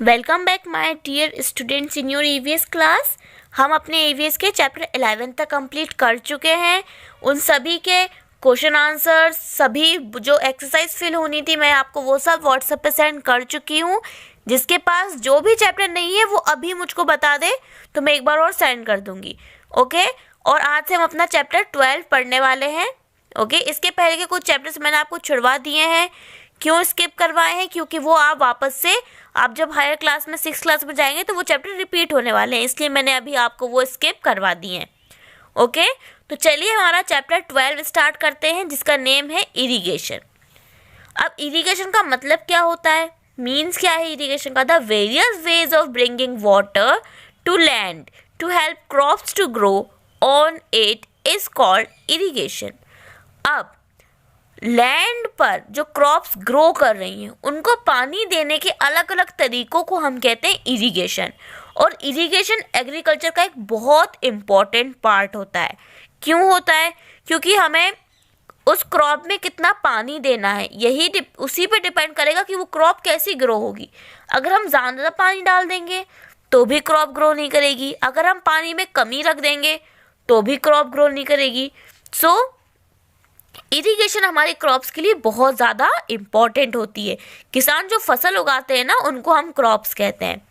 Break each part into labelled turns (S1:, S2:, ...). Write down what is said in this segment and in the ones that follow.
S1: Welcome back my dear students in your EVS class. हम अपने EVS के chapter 11 तक कंप्लीट कर चुके हैं। उन सभी के क्वेश्चन आंसर्स, सभी जो एक्सरसाइज फिल होनी थी, मैं आपको वो सब व्हाट्सएप पे सेंड कर चुकी हूँ। जिसके पास जो भी चैप्टर नहीं है वो अभी मुझको बता दे तो मैं एक बार और सेंड कर दूँगी। ओके, और आज से हम अपना चैप्टर 12 पढ़ने वाले हैं। ओके, इसके पहले के कुछ चैप्टर्स मैंने आपको छुड़वा दिए हैं। क्यों स्किप करवाए हैं? क्योंकि वो आप वापस से आप जब हायर क्लास में 6th क्लास में जाएंगे तो वो चैप्टर रिपीट होने वाले हैं, इसलिए मैंने अभी आपको वो स्किप करवा दिए हैं। ओके, तो चलिए हमारा चैप्टर 12 स्टार्ट करते हैं, जिसका नेम है इरिगेशन। अब इरिगेशन का मतलब क्या होता है, मीन्स क्या है इरिगेशन का? The various ways of bringing water to land to help crops to grow on it is called irrigation. अब लैंड पर जो क्रॉप्स ग्रो कर रही हैं उनको पानी देने के अलग अलग तरीकों को हम कहते हैं इरिगेशन। और इरिगेशन एग्रीकल्चर का एक बहुत इम्पॉर्टेंट पार्ट होता है। क्यों होता है? क्योंकि हमें उस क्रॉप में कितना पानी देना है, यही उसी पे डिपेंड करेगा कि वो क्रॉप कैसी ग्रो होगी। अगर हम ज़्यादा पानी डाल देंगे तो भी क्रॉप ग्रो नहीं करेगी, अगर हम पानी में कमी रख देंगे तो भी क्रॉप ग्रो नहीं करेगी। सो इरिगेशन हमारे क्रॉप्स के लिए बहुत ज़्यादा इम्पॉर्टेंट होती है। किसान जो फसल उगाते हैं ना, उनको हम क्रॉप्स कहते हैं।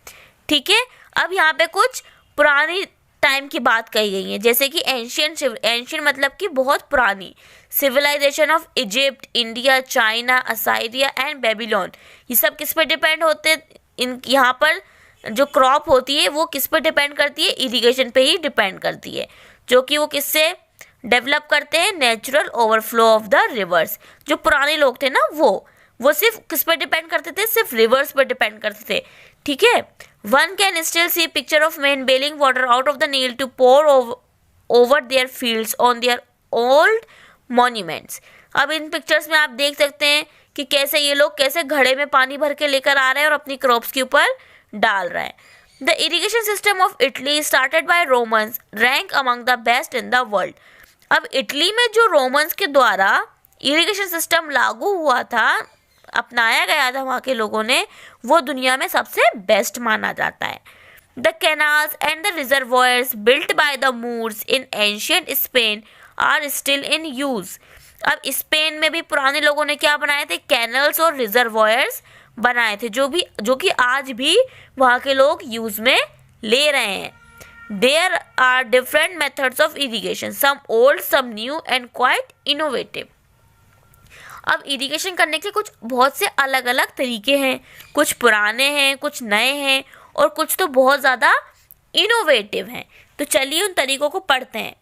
S1: ठीक है, अब यहाँ पे कुछ पुरानी टाइम की बात कही गई है, जैसे कि एंशियंट मतलब कि बहुत पुरानी civilization of Egypt, India, China, Assyria and Babylon. ये सब किस पे डिपेंड होते हैं? इन यहाँ पर जो क्रॉप होती है वो किस पे डिपेंड करती है? इरिगेशन पे ही डिपेंड करती है, जो कि वो किससे डेवलप करते हैं? Natural overflow of the reverse. जो पुराने लोग थे ना वो सिर्फ किस पर डिपेंड करते थे? सिर्फ रिवर्स पर डिपेंड करते थे। ठीक है, one can still see picture of man bailing water out of the Nile to pour over their fields on their old monuments. अब इन पिक्चर्स में आप देख सकते हैं कि कैसे ये लोग कैसे घड़े में पानी भर के लेकर आ रहे हैं और अपनी क्रॉप्स के ऊपर डाल रहे हैं। The irrigation system of Italy started by Romans rank among the best in the world. अब इटली में जो रोमन्स के द्वारा इरिगेशन सिस्टम लागू हुआ था, अपनाया गया था वहाँ के लोगों ने, वो दुनिया में सबसे बेस्ट माना जाता है। The canals and the reservoirs built by the Moors in ancient Spain are still in use. अब स्पेन में भी पुराने लोगों ने क्या बनाए थे? कैनल्स और रिजर्वॉयर्स बनाए थे, जो कि आज भी वहाँ के लोग यूज में ले रहे हैं। There are different methods of irrigation, some old, some new and quite innovative. अब इरिगेशन करने के कुछ बहुत से अलग अलग तरीके हैं, कुछ पुराने हैं, कुछ नए हैं और कुछ तो बहुत ज़्यादा इनोवेटिव हैं। तो चलिए उन तरीकों को पढ़ते हैं।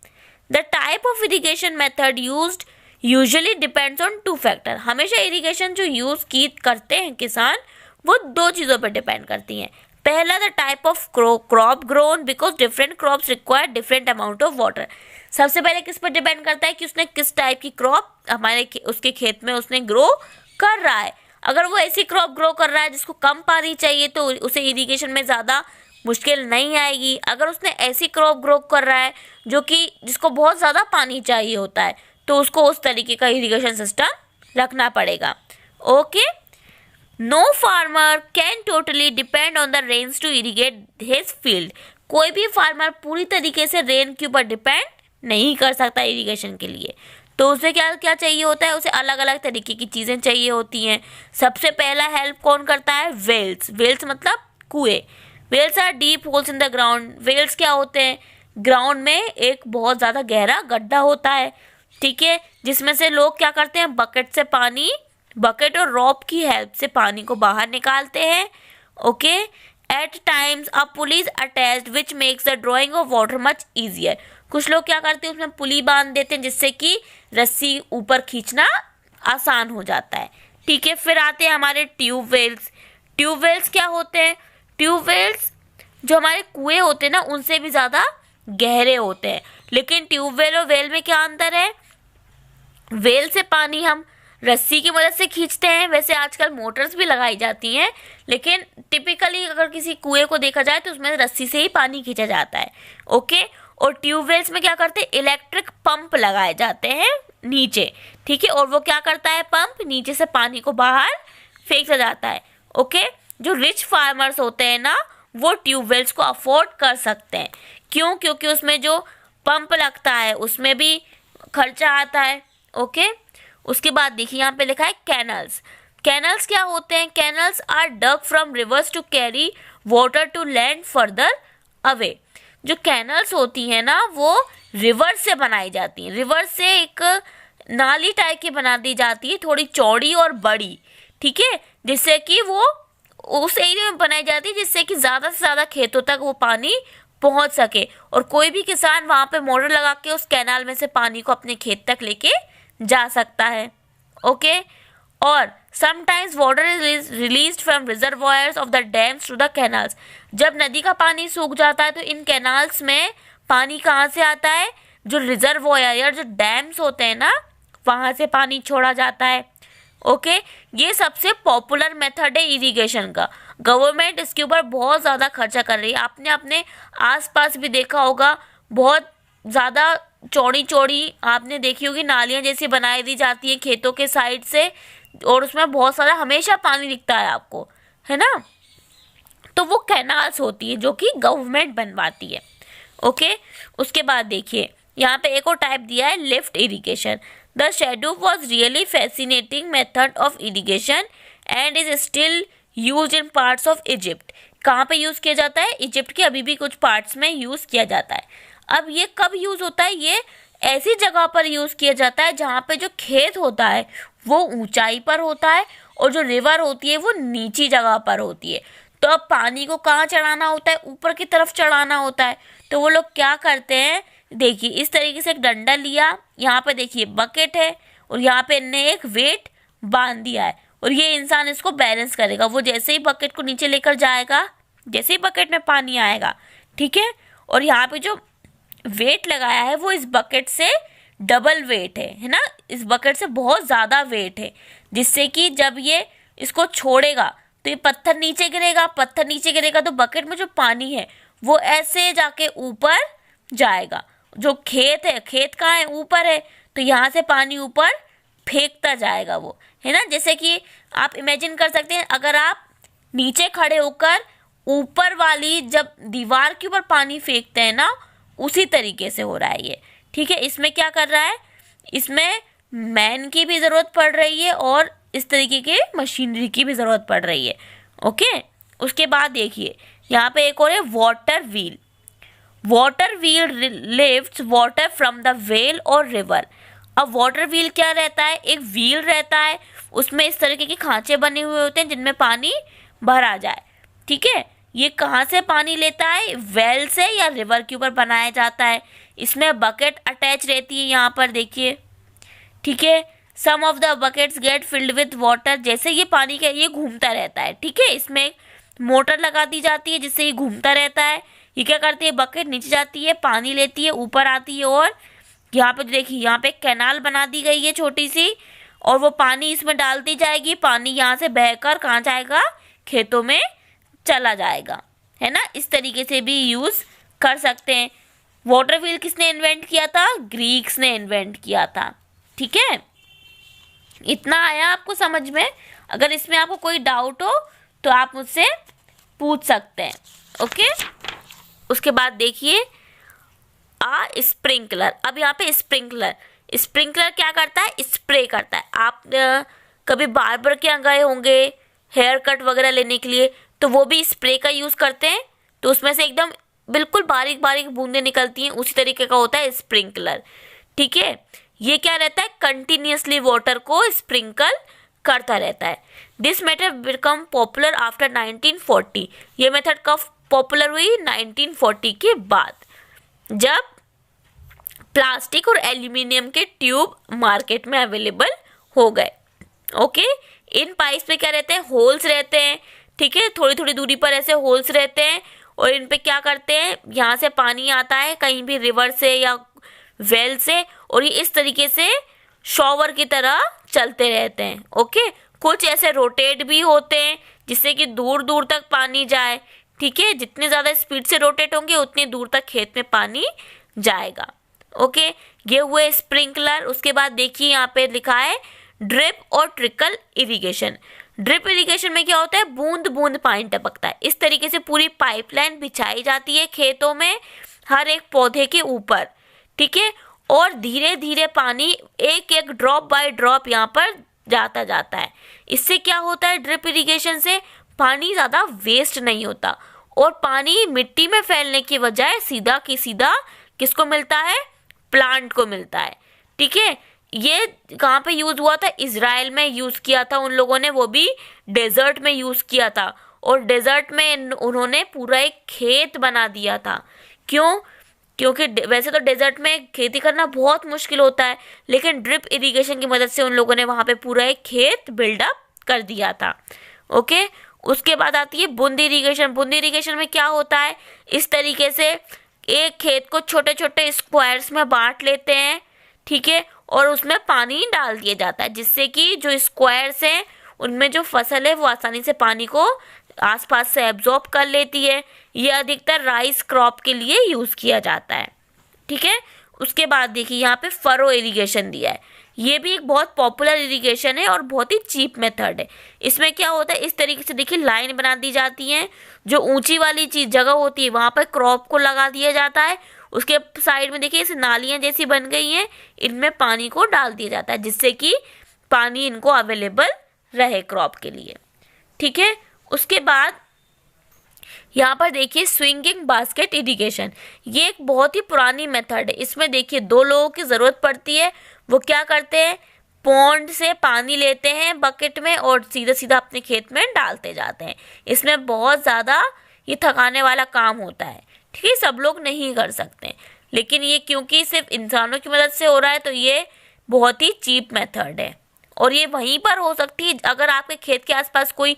S1: The type of irrigation method used usually depends on 2 factor. हमेशा इरिगेशन जो यूज़ करते हैं किसान, वो 2 चीज़ों पर डिपेंड करती हैं। पहला, the type of crop grown, because different crops require different amount of water. सबसे पहले किस पर डिपेंड करता है कि उसने किस टाइप की क्रॉप उसके खेत में उसने ग्रो कर रहा है। अगर वो ऐसी क्रॉप ग्रो कर रहा है जिसको कम पानी चाहिए तो उसे इरिगेशन में ज़्यादा मुश्किल नहीं आएगी। अगर उसने ऐसी क्रॉप ग्रो कर रहा है जिसको बहुत ज़्यादा पानी चाहिए होता है, तो उसको उस तरीके का इरिगेशन सिस्टम रखना पड़ेगा। Okay, no farmer can totally depend on the rains to irrigate his field. कोई भी फार्मर पूरी तरीके से रेन के ऊपर डिपेंड नहीं कर सकता इरीगेशन के लिए। तो उसे क्या क्या चाहिए होता है? उसे अलग अलग तरीके की चीज़ें चाहिए होती हैं। सबसे पहला हेल्प कौन करता है? वेल्स। वेल्स मतलब कुएँ। Wells are deep holes in the ground. Wells क्या होते हैं? ग्राउंड में एक बहुत ज़्यादा गहरा गड्ढा होता है, ठीक है, जिसमें से लोग क्या करते हैं? बकेट और रॉप की हेल्प से पानी को बाहर निकालते हैं। Okay, at times a pulley attached which makes the drawing of water much easier. कुछ लोग क्या करते हैं? उसमें पुली बांध देते हैं जिससे कि रस्सी ऊपर खींचना आसान हो जाता है। ठीक है, फिर आते हैं हमारे ट्यूबवेल्स। ट्यूबवेल्स क्या होते हैं? ट्यूबवेल्स जो हमारे कुएं होते हैं ना, उनसे भी ज़्यादा गहरे होते हैं। लेकिन ट्यूबवेल और वेल में क्या अंतर है? वेल से पानी हम रस्सी की मदद से खींचते हैं, वैसे आजकल मोटर्स भी लगाई जाती हैं, लेकिन टिपिकली अगर किसी कुएं को देखा जाए तो उसमें रस्सी से ही पानी खींचा जाता है। ओके, और ट्यूबवेल्स में क्या करते हैं? इलेक्ट्रिक पंप लगाए जाते हैं नीचे, ठीक है, और वो क्या करता है? पंप नीचे से पानी को बाहर फेंका जाता है। ओके, जो रिच फार्मर्स होते हैं ना, वो ट्यूबवेल्स को अफोर्ड कर सकते हैं। क्यों? क्योंकि उसमें जो पंप लगता है उसमें भी खर्चा आता है। ओके, उसके बाद देखिए यहाँ पे लिखा है कैनल्स। कैनल्स क्या होते हैं? Canals are dug from rivers to carry water to land further away. जो कैनल्स होती हैं ना, वो रिवर से बनाई जाती हैं। रिवर से एक नाली टाइप की बना दी जाती है, थोड़ी चौड़ी और बड़ी, ठीक है, जिससे कि वो उस एरिया में बनाई जाती है जिससे कि ज़्यादा से ज़्यादा खेतों तक वो पानी पहुंच सके और कोई भी किसान वहाँ पे मोटर लगा के उस कैनाल में से पानी को अपने खेत तक लेके जा सकता है। ओके, और sometimes water is released from reservoirs of the dams to the canals. जब नदी का पानी सूख जाता है तो इन कैनाल्स में पानी कहाँ से आता है? जो रिजर्वॉयर या जो डैम्स होते हैं ना, वहाँ से पानी छोड़ा जाता है। ओके, ये सबसे पॉपुलर मेथड है इरिगेशन का। गवर्नमेंट इसके ऊपर बहुत ज़्यादा खर्चा कर रही है। आपने अपने आसपास भी देखा होगा, बहुत ज़्यादा चौड़ी चौड़ी आपने देखी होगी नालियाँ जैसी बनाई दी जाती हैं खेतों के साइड से, और उसमें बहुत सारा हमेशा पानी दिखता है आपको, है ना। तो वो कैनाल्स होती है जो कि गवर्नमेंट बनवाती है। ओके, उसके बाद देखिए यहाँ पे एक और टाइप दिया है, lift irrigation. The shadow was really fascinating method of irrigation and is still use in parts of Egypt. कहाँ पे यूज़ किया जाता है? इजिप्ट के अभी भी कुछ पार्ट्स में यूज़ किया जाता है। अब ये कब यूज़ होता है? ये ऐसी जगह पर यूज़ किया जाता है जहाँ पे जो खेत होता है वो ऊंचाई पर होता है और जो रिवर होती है वो नीची जगह पर होती है। तो अब पानी को कहाँ चढ़ाना होता है? ऊपर की तरफ चढ़ाना होता है। तो वो लोग क्या करते हैं, देखिए इस तरीके से एक डंडा लिया, यहाँ पे देखिए बकेट है और यहाँ पे इनने एक वेट बांध दिया है और ये इंसान इसको बैलेंस करेगा। वो जैसे ही बकेट को नीचे लेकर जाएगा, जैसे ही बकेट में पानी आएगा, ठीक है, और यहाँ पे जो वेट लगाया है वो इस बकेट से डबल वेट है ना, इस बकेट से बहुत ज़्यादा वेट है, जिससे कि जब ये इसको छोड़ेगा तो ये पत्थर नीचे गिरेगा। पत्थर नीचे गिरेगा तो बकेट में जो पानी है वो ऐसे जाके ऊपर जाएगा। जो खेत है, खेत कहाँ है? ऊपर है, तो यहाँ से पानी ऊपर फेंकता जाएगा वो, है ना। जैसे कि आप इमेजिन कर सकते हैं, अगर आप नीचे खड़े होकर ऊपर वाली जब दीवार के ऊपर पानी फेंकते हैं ना, उसी तरीके से हो रहा है ये, ठीक है। इसमें क्या कर रहा है? इसमें मैन की भी ज़रूरत पड़ रही है और इस तरीके के मशीनरी की भी ज़रूरत पड़ रही है। ओके, उसके बाद देखिए यहाँ पे एक और है water wheel. Water wheel lifts water from the well और रिवर। अब वाटर व्हील क्या रहता है? एक व्हील रहता है, उसमें इस तरीके के खांचे बने हुए होते हैं जिनमें पानी भरा जाए, ठीक है। ये कहाँ से पानी लेता है? वेल से या रिवर के ऊपर बनाया जाता है। इसमें बकेट अटैच रहती है, यहाँ पर देखिए, ठीक है। Some of the buckets get filled with water. जैसे ये पानी का ये घूमता रहता है, ठीक है, इसमें मोटर लगा दी जाती है जिससे ये घूमता रहता है। ये क्या करती है? बकेट नीचे जाती है, पानी लेती है, ऊपर आती है और यहाँ पे देखिए यहाँ पे कैनाल बना दी गई है छोटी सी, और वो पानी इसमें डालती जाएगी। पानी यहाँ से बहकर कहाँ जाएगा? खेतों में चला जाएगा, है ना। इस तरीके से भी यूज़ कर सकते हैं। वाटर व्हील किसने इन्वेंट किया था? ग्रीक्स ने इन्वेंट किया था, ठीक है। इतना आया आपको समझ में? अगर इसमें आपको कोई डाउट हो तो आप मुझसे पूछ सकते हैं। ओके, उसके बाद देखिए स्प्रिंकलर। अब यहाँ पे स्प्रिंकलर क्या करता है? स्प्रे करता है। आप कभी बार्बर के यहाँ गए होंगे हेयर कट वगैरह लेने के लिए, तो वो भी स्प्रे का यूज़ करते हैं, तो उसमें से एकदम बिल्कुल बारीक बारीक बूंदें निकलती हैं। उसी तरीके का होता है स्प्रिंकलर, ठीक है। ये क्या रहता है? कंटिन्यूसली वाटर को स्प्रिंकल करता रहता है। This method become popular after 1940। ये मेथड कब पॉपुलर हुई? 1940 के बाद, जब प्लास्टिक और एल्यूमिनियम के ट्यूब मार्केट में अवेलेबल हो गए। ओके, इन पाइप्स पे क्या रहते हैं? होल्स रहते हैं, ठीक है। थोड़ी थोड़ी दूरी पर ऐसे होल्स रहते हैं और इन पे क्या करते हैं? यहाँ से पानी आता है कहीं भी रिवर से या वेल से, और ये इस तरीके से शॉवर की तरह चलते रहते हैं। ओके, कुछ ऐसे रोटेट भी होते हैं जिससे कि दूर दूर तक पानी जाए, ठीक है। जितने ज़्यादा स्पीड से रोटेट होंगे उतनी दूर तक खेत में पानी जाएगा। ओके, ये हुए स्प्रिंकलर। उसके बाद देखिए यहाँ पे लिखा है ड्रिप और ट्रिकल इरिगेशन। ड्रिप इरिगेशन में क्या होता है, बूंद बूंद पानी टपकता है। इस तरीके से पूरी पाइपलाइन बिछाई जाती है खेतों में हर एक पौधे के ऊपर, ठीक है, और धीरे धीरे पानी एक एक ड्रॉप बाय ड्रॉप यहाँ पर जाता है। इससे क्या होता है, ड्रिप इरिगेशन से पानी ज़्यादा वेस्ट नहीं होता और पानी मिट्टी में फैलने की बजाय सीधा किसको मिलता है, प्लांट को मिलता है, ठीक है। ये कहाँ पे यूज़ हुआ था, इजराइल में यूज़ किया था उन लोगों ने, वो भी डेजर्ट में यूज़ किया था और डेजर्ट में उन्होंने पूरा एक खेत बना दिया था। क्यों? क्योंकि वैसे तो डेजर्ट में खेती करना बहुत मुश्किल होता है, लेकिन ड्रिप इरिगेशन की मदद से उन लोगों ने वहाँ पे पूरा एक खेत बिल्डअप कर दिया था। ओके, उसके बाद आती है बूंद इरिगेशन। बूंद इरिगेशन में क्या होता है, इस तरीके से एक खेत को छोटे छोटे स्क्वायर्स में बांट लेते हैं, ठीक है, और उसमें पानी डाल दिया जाता है, जिससे कि जो स्क्वायर्स हैं उनमें जो फसल है वो आसानी से पानी को आसपास से एब्जॉर्ब कर लेती है। ये अधिकतर राइस क्रॉप के लिए यूज़ किया जाता है, ठीक है। उसके बाद देखिए यहाँ पे फरो इरिगेशन दिया है। ये भी एक बहुत पॉपुलर इरिगेशन है और बहुत ही चीप मेथड है। इसमें क्या होता है, इस तरीके से देखिए लाइन बना दी जाती है, जो ऊंची वाली जगह होती है वहाँ पर क्रॉप को लगा दिया जाता है, उसके साइड में देखिए ऐसे नालियाँ जैसी बन गई हैं, इनमें पानी को डाल दिया जाता है, जिससे कि पानी इनको अवेलेबल रहे क्रॉप के लिए, ठीक है। उसके बाद यहाँ पर देखिए स्विंगिंग बास्केट इरिगेशन। ये एक बहुत ही पुरानी मेथड है। इसमें देखिए 2 लोगों की ज़रूरत पड़ती है। वो क्या करते हैं, पॉन्ड से पानी लेते हैं बकेट में और सीधा सीधा अपने खेत में डालते जाते हैं। इसमें बहुत ज़्यादा ये थकाने वाला काम होता है, ठीक है, सब लोग नहीं कर सकते, लेकिन ये क्योंकि सिर्फ इंसानों की मदद से हो रहा है तो ये बहुत ही चीप मेथड है और ये वहीं पर हो सकती है अगर आपके खेत के आसपास कोई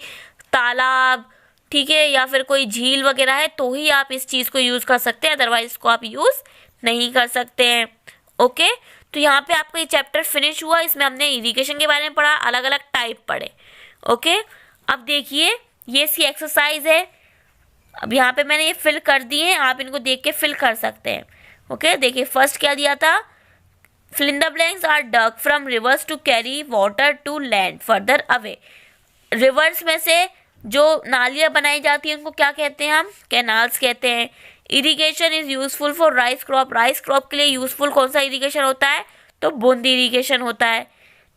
S1: तालाब, ठीक है, या फिर कोई झील वगैरह है तो ही आप इस चीज़ को यूज़ कर सकते हैं, अदरवाइज इसको आप यूज़ नहीं कर सकते हैं। ओके, तो यहाँ पे आपका ये चैप्टर फिनिश हुआ। इसमें हमने इरिगेशन के बारे में पढ़ा, अलग अलग टाइप पढ़े। ओके, अब देखिए ये इसकी एक्सरसाइज है। अब यहाँ पे मैंने ये फिल कर दिए हैं, आप इनको देख के फिल कर सकते हैं। ओके, देखिए फर्स्ट क्या दिया था, fill in the blanks are dug from rivers to carry water to land further away। Reverse में से जो नालियाँ बनाई जाती हैं उनको क्या कहते हैं हम, कैनाल्स कहते हैं। Irrigation is useful for rice crop. Rice crop के लिए यूजफुल कौन सा इरिगेशन होता है, तो बूंद इरिगेशन होता है,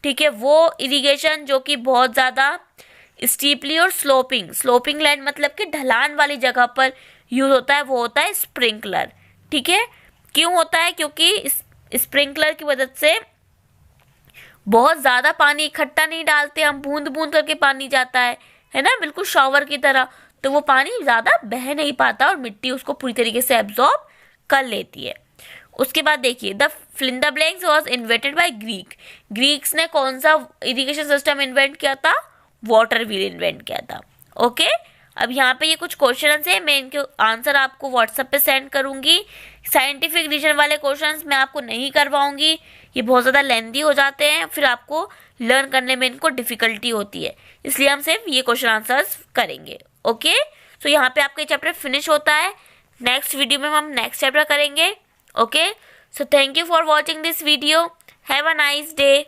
S1: ठीक है। वो इरिगेशन जो कि बहुत ज़्यादा स्टीपली और स्लोपिंग लैंड मतलब कि ढलान वाली जगह पर यूज होता है, वो होता है स्प्रिंकलर, ठीक है। क्यों होता है, क्योंकि स्प्रिंकलर की मदद से बहुत ज़्यादा पानी इकट्ठा नहीं डालते हम, बूंद बूंद करके पानी जाता है ना, बिल्कुल शॉवर की तरह, तो वो पानी ज़्यादा बह नहीं पाता और मिट्टी उसको पूरी तरीके से एब्जॉर्ब कर लेती है। उसके बाद देखिए the fill in the blanks was invented by Greeks ने कौन सा इरिगेशन सिस्टम इन्वेंट किया था, वाटर व्हील इन्वेंट किया था। ओके, अब यहाँ पे ये कुछ क्वेश्चंस है, मैं इनके आंसर आपको व्हाट्सएप पे सेंड करूँगी। साइंटिफिक रीजन वाले क्वेश्चंस मैं आपको नहीं करवाऊँगी, ये बहुत ज़्यादा लेंथी हो जाते हैं, फिर आपको लर्न करने में इनको डिफ़िकल्टी होती है, इसलिए हम सिर्फ ये क्वेश्चन आंसर्स करेंगे। ओके, सो यहाँ पे आपका ये चैप्टर फिनिश होता है। नेक्स्ट वीडियो में हम नेक्स्ट चैप्टर करेंगे। Okay, so thank you for watching this video. Have a nice day.